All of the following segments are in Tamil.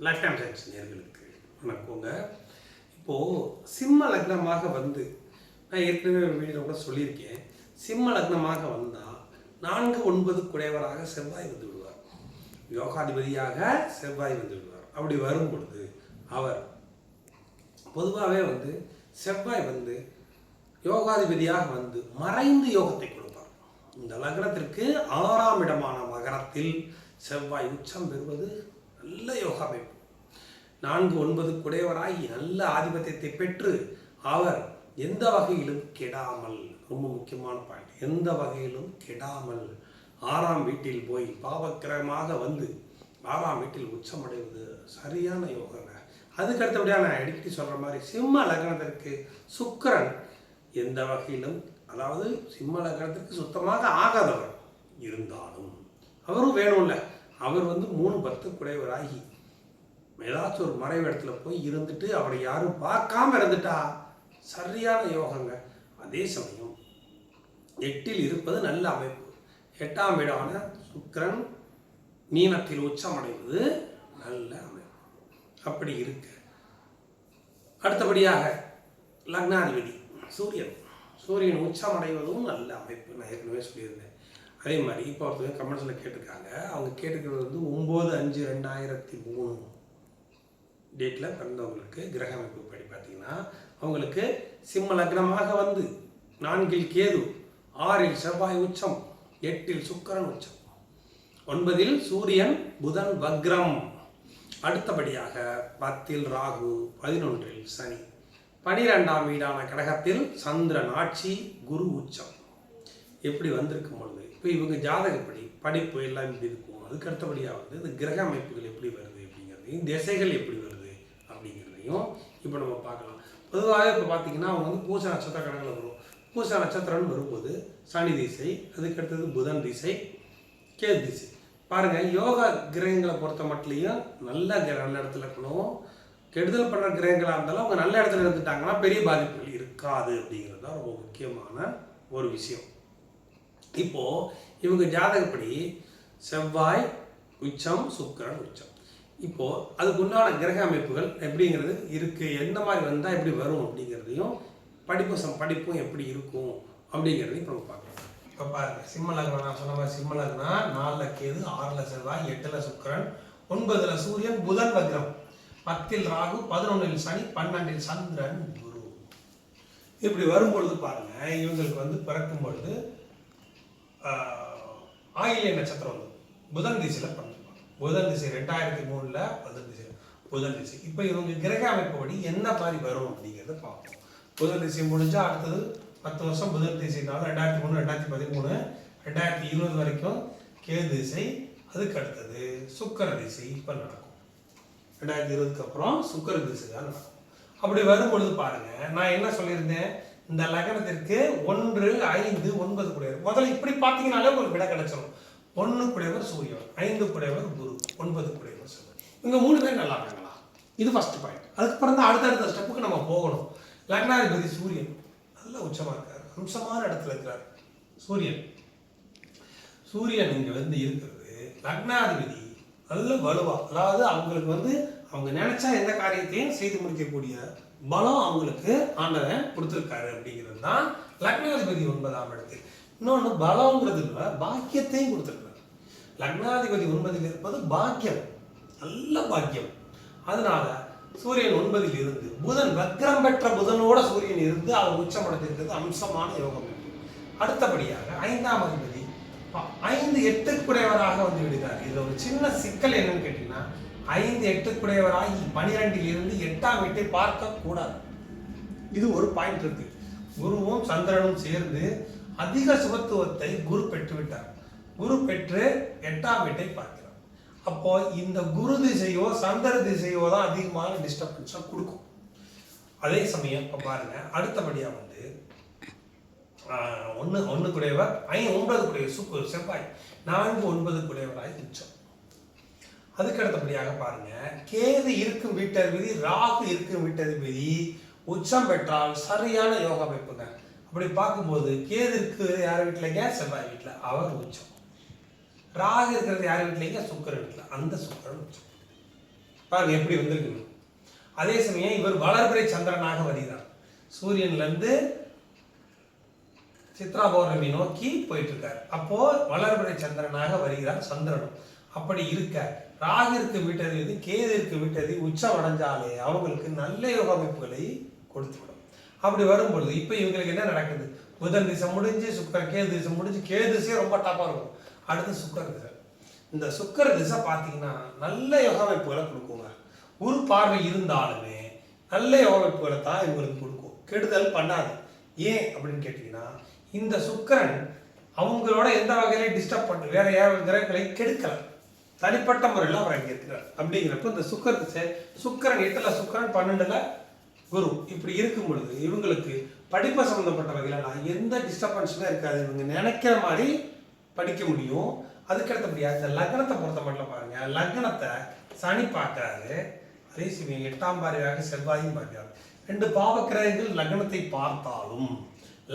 லைஃப் டைம் சயின்ஸ் நேர்களுக்கு வணக்கங்க. இப்போது சிம்ம லக்னமாக வந்து நான் ஏற்கனவே ஒரு வீடியோ கூட சொல்லியிருக்கேன். சிம்ம லக்னமாக வந்தால் 4-9 குடையவராக செவ்வாய் வந்து விடுவார். யோகாதிபதியாக செவ்வாய் வந்து விடுவார். அப்படி வரும் பொழுது அவர் பொதுவாகவே வந்து செவ்வாய் வந்து யோகாதிபதியாக வந்து மறைந்து யோகத்தை கொடுப்பார். இந்த லக்னத்திற்கு 6ஆம் இடமான மகரத்தில் செவ்வாய் உச்சம் பெறுவது நல்ல யோகா அமைப்பு. 4-9 குடையவராகி நல்ல ஆதிபத்தியத்தை பெற்று அவர் எந்த வகையிலும் கெடாமல், ரொம்ப முக்கியமான பாயிண்ட், எந்த வகையிலும் கெடாமல் 6ஆம் வீட்டில் போய் பாவக்கிரகமாக வந்து 6ஆம் வீட்டில் உச்சமடைவது சரியான யோகங்க. அதுக்கு அடுத்தபடியாக நான் அடிக்கடி சொல்கிற மாதிரி சிம்ம லக்னத்திற்கு சுக்கிரன் எந்த வகையிலும், அதாவது சிம்ம லக்னத்திற்கு சுத்தமாக ஆகாதவர் இருந்தாலும் அவரும் வேணும்ல, அவர் வந்து 3-10 குடையவராகி ஏதாச்சும் ஒரு மறைவு இடத்துல போய் இருந்துட்டு அவரை யாரும் பார்க்காம இருந்துட்டா சரியான யோகங்க. அதே சமயம் 8இல் இருப்பது நல்ல அமைப்பு. 8ஆம் வீடான சுக்கிரன் மீனத்தில் உச்சமடைவது நல்ல அமைப்பு. அப்படி இருக்கு. அடுத்தபடியாக லக்னாதிபதி சூரியன் உச்சமடைவதும் நல்ல அமைப்பு. நான் ஏற்கனவே சொல்லியிருந்தேன். அதே மாதிரி இப்போ ஒருத்தவங்க கமெண்ட்ஸில் கேட்டிருக்காங்க. அவங்க கேட்டுக்கிறது வந்து 9-5-2003 டேட்டில் பிறந்தவங்களுக்கு கிரக அமைப்பு படி பார்த்தீங்கன்னா அவங்களுக்கு சிம்ம லக்னமாக வந்து 4இல் கேது, 6இல் செவ்வாய் உச்சம், 8இல் சுக்கிரன் உச்சம், 9இல் சூரியன் புதன் வக்ரம், அடுத்தபடியாக 10இல் ராகு, 11இல் சனி, 12ஆம் வீடான கடகத்தில் சந்திரன் ஆட்சி, குரு உச்சம். எப்படி வந்திருக்கும் பொழுது இப்போ இவங்க ஜாதகப்படி படிப்பு எல்லாம் இப்படி இருக்கும். அதுக்கு அடுத்தபடியாக வந்து இந்த கிரக அமைப்புகள் எப்படி வருது அப்படிங்கிறதையும், திசைகள் எப்படி வருது அப்படிங்கிறதையும் இப்போ நம்ம பார்க்கலாம். பொதுவாக இப்போ பார்த்தீங்கன்னா அவங்க வந்து பூச நட்சத்திர கணக்கில் வரும். பூச நட்சத்திரம்னு வரும்போது சனி திசை, அதுக்கடுத்தது புதன் திசை, கேது திசை. பாருங்கள், யோகா கிரகங்களை பொறுத்த மட்டும் நல்ல இடத்துல இருக்கணும். கெடுதல் பண்ணுற கிரகங்களாக இருந்தாலும் அவங்க நல்ல இடத்துல இருந்துட்டாங்கன்னா பெரிய பாதிப்புகள் இருக்காது அப்படிங்கிறது தான் ரொம்ப முக்கியமான ஒரு விஷயம். இப்போது இவங்க ஜாதகப்படி செவ்வாய் உச்சம், சுக்கிரன் உச்சம். இப்போது அதுக்கு உண்டான கிரக அமைப்புகள் எப்படிங்கிறது இருக்குது, எந்த மாதிரி வந்தால் எப்படி வரும் அப்படிங்கிறதையும், படிப்பும் எப்படி இருக்கும் அப்படிங்கிறதையும் இப்போ நம்ம பார்க்கலாம். இப்போ பாருங்கள், சிம்ம லக்னம் நான் சொன்ன மாதிரி சிம்ம லக்னம் 4இல் கேது, 6இல் செவ்வாய், 8இல் சுக்கிரன், 9இல் சூரியன் புதன் வக்ரம், 10இல் ராகு, 11இல் சனி, 12இல் சந்திரன் குரு. இப்படி வரும்பொழுது பாருங்கள், இவங்களுக்கு வந்து பிறக்கும் பொழுது ஆயில்ய நட்சத்திரம் வந்து புதன் திசையில் பிறந்திருப்பாங்க. புதன் திசை 2003 புதன் திசை. இப்போ இவங்க கிரக அமைப்புப்படி என்ன மாதிரி வரும் அப்படிங்கிறத பார்ப்போம். புதன் திசை முடிஞ்சால் அடுத்தது 10 வருஷம் புதன் திசைனால 2003, 2013, 2020 வரைக்கும் கேது திசை. அதுக்கு அடுத்தது சுக்கிர திசை இப்போ நடக்கும். 2020க்கு அப்புறம் சுக்கிர திசை தான் நடக்கும். அப்படி வரும்பொழுது பாருங்கள், நான் என்ன சொல்லியிருந்தேன், இந்த லக்னத்திற்கு 1, 5, 9 குடையவர். முதல்ல இப்படி பார்த்தீங்கன்னாலே உங்களுக்கு விட கிடைச்சிடும். 1 குடையவர் சூரியன், 5 குடையவர் குரு, 9 குடையவர் செவ்வாய். இவங்க 3 பேர் நல்லா இருக்காங்களா? இது ஃபர்ஸ்ட் பாயிண்ட். அதுக்கப்புறம் தான் அடுத்தடுத்த ஸ்டெப்புக்கு நம்ம போகணும். லக்னாதிபதி சூரியன் நல்ல உச்சமாக இருக்கார், அம்சமான இடத்துல இருக்கிறார். சூரியன் இங்கே வந்து இருக்கிறது லக்னாதிபதி நல்ல வலுவா, அதாவது அவங்களுக்கு வந்து அவங்க நினைச்சா எந்த காரியத்தையும் செய்து முடிக்கக்கூடிய பலம் அவங்களுக்கு ஆண்டவன் கொடுத்துருக்காரு அப்படிங்கிறது தான் லக்னாதிபதி 9ஆம் இடத்தில். இன்னொன்று பலங்கிறது இல்லை, பாக்கியத்தையும் கொடுத்துருக்காரு. லக்னாதிபதி 9இல் இருப்பது பாக்கியம், நல்ல பாக்கியம். அதனால சூரியன் 9இல் இருந்து புதன் வக்ரம் பெற்ற புதனோட சூரியன் இருந்து அவர் உச்சமடைந்திருக்கிறது அம்சமான யோகம். அடுத்தபடியாக 5ஆம் அதிபதி 5-8 குடையவராக வந்து விடுகிறார். இதில் ஒரு சின்ன சிக்கல் என்னன்னு கேட்டீங்கன்னா, 5-8 குடையவராகி 12இல் இருந்து 8ஆம் வீட்டை பார்க்க கூடாது. இது ஒரு பாயிண்ட் இருக்கு. குருவும் சந்திரனும் சேர்ந்து அதிக சுபத்துவத்தை குரு பெற்று விட்டார். குரு பெற்று 8ஆம் வீட்டை பார்க்கிறார். அப்போ இந்த குரு திசையோ சந்திர திசையோ தான் அதிகமான டிஸ்டர்பன்ஸை கொடுக்கும். அதே சமயம் இப்போ பாருங்க, அடுத்தபடியா வந்து 1 குடையவர், 9 குடையவர் செவ்வாய், 4-9 குடையவராய் உச்சம். அதுக்கு அடுத்தபடியாக பாருங்க, கேது இருக்கும் வீட்டதிபதி, ராகு இருக்கும் வீட்டதிபதி உச்சம் பெற்றால் சரியான யோக அமைப்புங்க. அப்படி பார்க்கும்போது கேது இருக்கு யார் வீட்டிலங்க? செவ்வாய் வீட்டில், அவர் உச்சம். ராகு இருக்கிறது யார் வீட்டிலங்க? சுக்கிரன் வீட்டில், அந்த சுக்கிரன் உச்சம். பாருங்க எப்படி வந்திருக்கு. அதே சமயம் இவர் வளர்பிறை சந்திரனாக வருகிறார். சூரியன்லேருந்து சித்ரா பௌர்ணமி நோக்கி போயிட்டு இருக்கார். அப்போ வளர்பிறை சந்திரனாக வருகிறார் சந்திரனும். அப்படி இருக்க ராகிற்கு வீட்டது கேதுக்கு வீட்டது உச்சம் அடைஞ்சாலே அவங்களுக்கு நல்ல யோக அமைப்புகளை கொடுத்துவிடும். அப்படி வரும்பொழுது இப்போ இவங்களுக்கு என்ன நடக்குது? புதன் திசை முடிஞ்சு கேது திசை முடிஞ்சு, கேது திசையே ரொம்ப டாப்பாக இருக்கும். அடுத்து சுக்கர திசை. இந்த சுக்கர திசை பார்த்தீங்கன்னா நல்ல யோக அமைப்புகளை கொடுக்குங்க. ஒரு பார்வை இருந்தாலுமே நல்ல யோக அமைப்புகளை தான் இவங்களுக்கு கொடுக்கும், கெடுதல் பண்ணாது. ஏன் அப்படின்னு கேட்டீங்கன்னா, இந்த சுக்கரன் அவங்களோட எந்த வகையிலையும் டிஸ்டர்ப் பண்ணு வேற யாரும் கிரகங்களை கெடுக்கல, தனிப்பட்ட முறையில் அவர் அங்கே இருக்கிறார். அப்படிங்கிறப்ப இந்த சுக்கரன் 8ல் சுக்கரன் 12ல் குரு இப்படி இருக்கும் பொழுது இவங்களுக்கு படிப்பை சம்மந்தப்பட்ட வகையில் எந்த டிஸ்டர்பன்ஸுமே இருக்காது. இவங்க நினைக்கிற மாதிரி படிக்க முடியும். அதுக்கடுத்த முடியாது. இந்த லக்னத்தை பொறுத்த மட்டும் பாருங்க, லக்னத்தை சனி பார்க்கறாரு, அதே சமயம் 8ஆம் பார்வையாக செவ்வாயும் பார்க்கிறார். 2 பாவக்கிரகங்கள் லக்னத்தை பார்த்தாலும்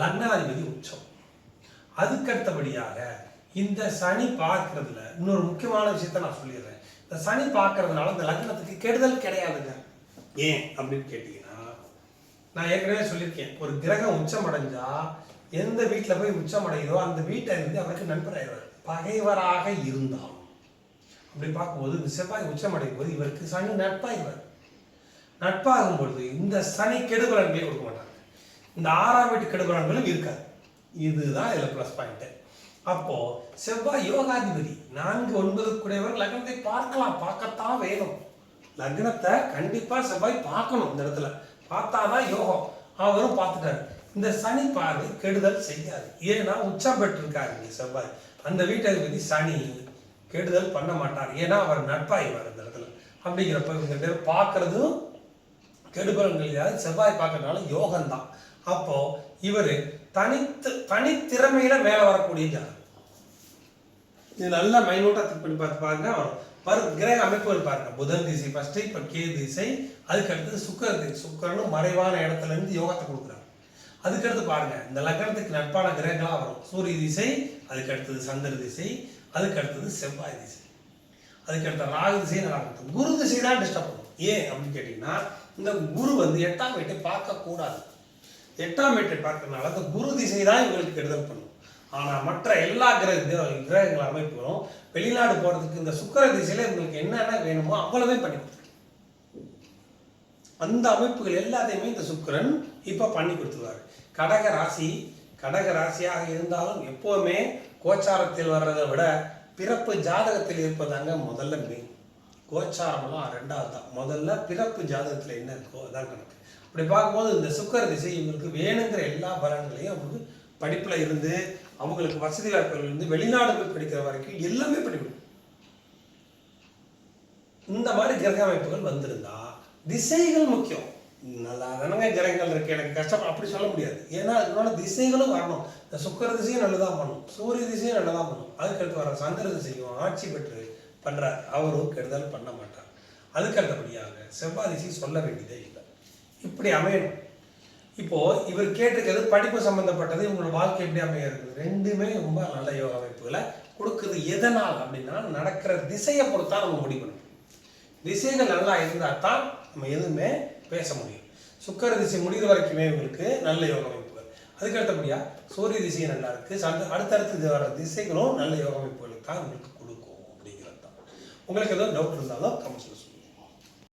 லக்னாதிபதி உச்சம். அதுக்கடுத்தபடியாக இந்த சனி பார்க்கறதுல இன்னொரு முக்கியமான விஷயத்த நான் சொல்லிடுறேன். இந்த சனி பார்க்கறதுனால இந்த லக்னத்துக்கு கெடுதல் கிடையாதுங்க. ஏன் அப்படின்னு கேட்டீங்கன்னா, நான் ஏற்கனவே சொல்லியிருக்கேன், ஒரு கிரகம் உச்சம் அடைஞ்சா எந்த வீட்டில் போய் உச்சம் அடைகிறோ அந்த வீட்டை இருந்து அவருக்கு நண்பராயிடுவார், பகைவராக இருந்தாலும். அப்படி பார்க்கும்போது இந்த செவ்வாய் உச்சம் அடையும் போது இவருக்கு சனி நட்பாயிடுவார். நட்பாகும் பொழுது இந்த சனி கெடுபலன்களை கொடுக்க மாட்டாங்க, இந்த 6ஆம் வீட்டு கெடுபலன்களும் இருக்காது. இதுதான் இதில் ப்ளஸ் பாயிண்ட். அப்போ செவ்வாய் யோகாதிபதி 4, 9 கூடியவர் லக்னத்தை பார்க்கத்தான் வேணும். லக்னத்தை கண்டிப்பா செவ்வாய் பார்க்கணும். இந்த இடத்துல பார்த்தாதான் யோகம். அவரும் பார்த்துட்டாரு. இந்த சனி பார்வை கெடுதல் செய்யாது. ஏன்னா உச்சம் பெற்றிருக்காரு செவ்வாய். அந்த வீட்டதிபதி சனி கெடுதல் பண்ண மாட்டார். ஏன்னா அவர் நட்பாயிவார் இந்த இடத்துல. அப்படிங்கிறப்ப இவங்க பேர் பார்க்கறதும் கெடுபலன்கள் யாரு செவ்வாய் பார்க்கறதுனால யோகம்தான். அப்போ இவர் தனித்திறமையில மேல வரக்கூடிய ஜாதகம். இது நல்லா மைனூட்டா திங்க் பண்ணி பாருங்க. கிரக அமைப்புகள் பாருங்க. புதன் திசை ஃபர்ஸ்ட், இப்ப கேது திசை, அதுக்கு அடுத்தது சுக்கரனும் மறைவான இடத்துல இருந்து யோகத்தை கொடுக்குறாங்க. அதுக்கடுத்து பாருங்க, இந்த லக்னத்துக்கு நட்பான கிரகங்களா வரும். சூரிய திசை, அதுக்கு அடுத்தது சந்திர திசை, அதுக்கு அடுத்தது செவ்வாய் திசை, அதுக்கு அடுத்த ராகு திசை, நல்லா இருக்கும். குரு திசை தான் டிஸ்டர்ப் பண்ணும். ஏன் அப்படின்னு கேட்டீங்கன்னா, இந்த குரு 8ஆம் வீட்டை பார்க்க கூடாது. 8ஆம் வீட்டை பார்க்கறதுனால அந்த குரு திசை தான் இவங்களுக்கு கெடுதல் பண்ணும். ஆனால் மற்ற எல்லா கிரகங்கள் அமைப்புகளும் வெளிநாடு போகிறதுக்கு இந்த சுக்கர திசையில் இவங்களுக்கு என்னென்ன வேணுமோ அவ்வளவே பண்ணி கொடுத்துருக்கு. அந்த அமைப்புகள் எல்லாத்தையுமே இந்த சுக்கரன் இப்போ பண்ணி கொடுத்துருவாரு. கடக ராசியாக இருந்தாலும் எப்போவுமே கோச்சாரத்தில் வர்றதை விட பிறப்பு ஜாதகத்தில் இருப்பதாங்க முதல்ல மெயின். கோச்சாரம்லாம் 2வது தான். முதல்ல பிறப்பு ஜாதகத்தில் என்ன இருக்கோ அதான் கணக்கு. அப்படி பார்க்கும்போது இந்த சுக்கர திசை இவங்களுக்கு வேணுங்கிற எல்லா பலன்களையும் அவங்களுக்கு படிப்பில் இருந்து, அவங்களுக்கு வசதி வாய்ப்புகள் இருந்து, வெளிநாடு போய் படிக்கிற வரைக்கும் எல்லாமே படிக்கணும். இந்த மாதிரி கிரக அமைப்புகள் வந்திருந்தா திசைகள் முக்கியம். நல்லா தானங்க கிரகங்கள் இருக்கு, எனக்கு கஷ்டம் அப்படி சொல்ல முடியாது. ஏன்னா அதனால திசைகளும் வரணும். இந்த சுக்கர திசையும் நல்லதான் பண்ணும், சூரிய திசையும் நல்லதான் பண்ணும். அதுக்கடுத்து வர சந்திர திசையும் ஆட்சி பெற்று பண்றார், அவரும் கெடுதல் பண்ண மாட்டார். அதுக்கடுத்தபடியாக செவ்வாய் திசை சொல்ல வேண்டியதே இல்லை. இப்படி அமையணும். இப்போ இவர் கேட்டிருக்கிறது படிப்பு சம்பந்தப்பட்டது, இவங்களோட வாழ்க்கை எப்படி அமைய இருக்குது, 2மே ரொம்ப நல்ல யோக அமைப்புகளை கொடுக்குது. எதனால் அப்படின்னா, நடக்கிற திசையை பொறுத்தா நம்ம முடிவு பண்ணணும். திசைகள் நல்லா இருந்தால் தான் நம்ம எதுவுமே பேச முடியும். சுக்கர திசை முடிகிற வரைக்குமே இவங்களுக்கு நல்ல யோக அமைப்புகள். அதுக்கு அடுத்தபடியா சூரிய திசை நல்லா இருக்கு, அடுத்தடுத்து வர திசைகளும் நல்ல யோக அமைப்புகளுக்கு தான் உங்களுக்கு கொடுக்கும். அப்படிங்கிறது தான். உங்களுக்கு ஏதோ டவுட் இருந்தாலும் கமெண்ட்ஸ்ல சொல்லுங்க.